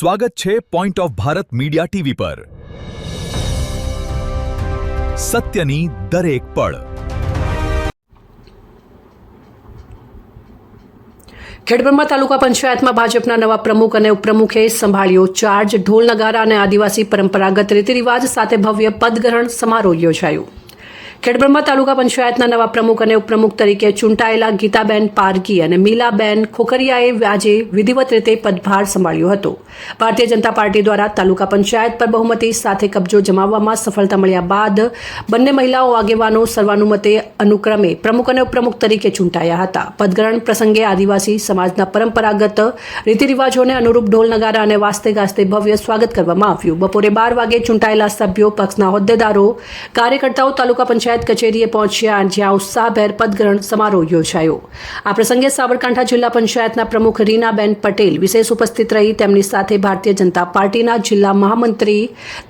સ્વાગત છે point of Bharat media TV પર સત્યની દરેક પળ। ખેડબ્રહ્મા તાલુકા પંચાયતમાં ભાજપના નવા પ્રમુખ અને ઉપપ્રમુખે સંભાળ્યો ચાર્જ। ઢોલ નગારા અને આદિવાસી પરંપરાગત રીતિરિવાજ સાથે ભવ્ય પદગ્રહણ સમારોહ યોજાયો। ખેડબ્રહ્મા તાલુકા પંચાયતના નવા પ્રમુખ અને ઉપપ્રમુખ તરીકે ચૂંટાયેલા ગીતાબેન પારગી અને મીલાબેન ખોખરિયાએ આજે વિધિવત રીતે પદભાર સંભાળ્યો હતો। ભારતીય જનતા પાર્ટી દ્વારા તાલુકા પંચાયત પર બહુમતી સાથે કબજો જમાવવામાં સફળતા મળ્યા બાદ બંને મહિલાઓ આગેવાનો સર્વાનુમતે અનુક્રમે પ્રમુખ અને ઉપપ્રમુખ તરીકે ચૂંટાયા હતા। પદગ્રહણ પ્રસંગે આદિવાસી સમાજના પરંપરાગત રીતિરિવાજોને અનુરૂપ ઢોલ નગારા અને વાસ્તે ગાસ્તે ભવ્ય સ્વાગત કરવામાં આવ્યું। બપોરે 12 વાગે ચૂંટાયેલા સભ્યો, પક્ષના હોદ્દેદારો, કાર્યકર્તાઓ તાલુકા પંચાયત કચેરીએ પહોંચ્યા, જ્યાં ઉત્સાહભેર પદગ્રહણ સમારોહ યોજાયો। આ પ્રસંગે સાબરકાંઠા જિલ્લા પંચાયતના પ્રમુખ રીનાબેન પટેલ વિશેષ ઉપસ્થિત રહી તેમની સાથે ભારતીય જનતા પાર્ટીના જિલ્લા મહામંત્રી,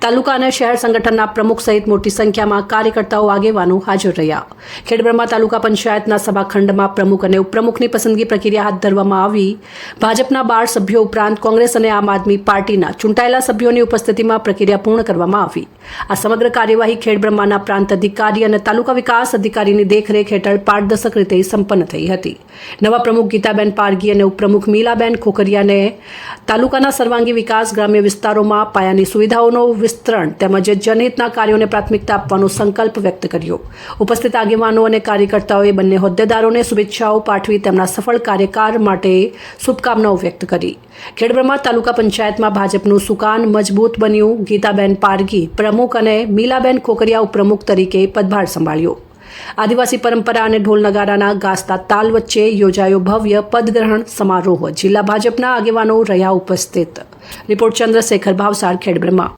તાલુકા અને શહેર સંગઠનના પ્રમુખ સહિત મોટી સંખ્યામાં કાર્યકર્તાઓ આગેવાનો હાજર રહ્યા। ખેડબ્રહ્મા તાલુકા પંચાયતના સભાખંડમાં પ્રમુખ અને ઉપપ્રમુખની પસંદગી પ્રક્રિયા હાથ ધરવામાં આવી। ભાજપના 12 સભ્યો ઉપરાંત કોંગ્રેસ અને આમ આદમી પાર્ટીના ચૂંટાયેલા સભ્યોની ઉપસ્થિતિમાં પ્રક્રિયા પૂર્ણ કરવામાં આવી। આ સમગ્ર કાર્યવાહી ખેડબ્રહ્માના પ્રાંત અધિકારી અને તાલુકા વિકાસ અધિકારીની દેખરેખ હેઠળ પારદર્શક રીતે સંપન્ન થઈ હતી। નવા પ્રમુખ ગીતાબેન પારગી અને ઉપપ્રમુખ મીલાબેન ખોખરિયાને તાલુકાના સર્વાંગી વિકાસ, ગ્રામ્ય વિસ્તારોમાં પાયાની સુવિધાઓનો વિસ્તરણ તેમજ જનહિતના કાર્યોને પ્રાથમિકતા આપવાનો સંકલ્પ વ્યક્ત કર્યો। ઉપસ્થિત આગેવાનો અને કાર્યકર્તાઓએ બંને હોદ્દેદારોને શુભેચ્છાઓ પાઠવી તેમના સફળ કાર્યકાળ માટે શુભકામનાઓ વ્યક્ત કરી। ખેડબ્રહ્મા તાલુકા પંચાયતમાં ભાજપનું સુકાન મજબૂત બન્યું। ગીતાબેન પારગી પ્રમુખ અને મીલાબેન ખોખરિયા ઉપપ્રમુખ તરીકે પદભાર સંભાળ્યો। આદિવાસી પરંપરા અને ઢોલ નગારાના ગાસ્તા તાલ વચ્ચે યોજાયો ભવ્ય પદગ્રહણ સમારોહ। જિલ્લા ભાજપના આગેવાનો રહ્યા ઉપસ્થિત। રિપોર્ટ ચંદ્રશેખર ભાવસાર, ખેડબ્રહ્મા।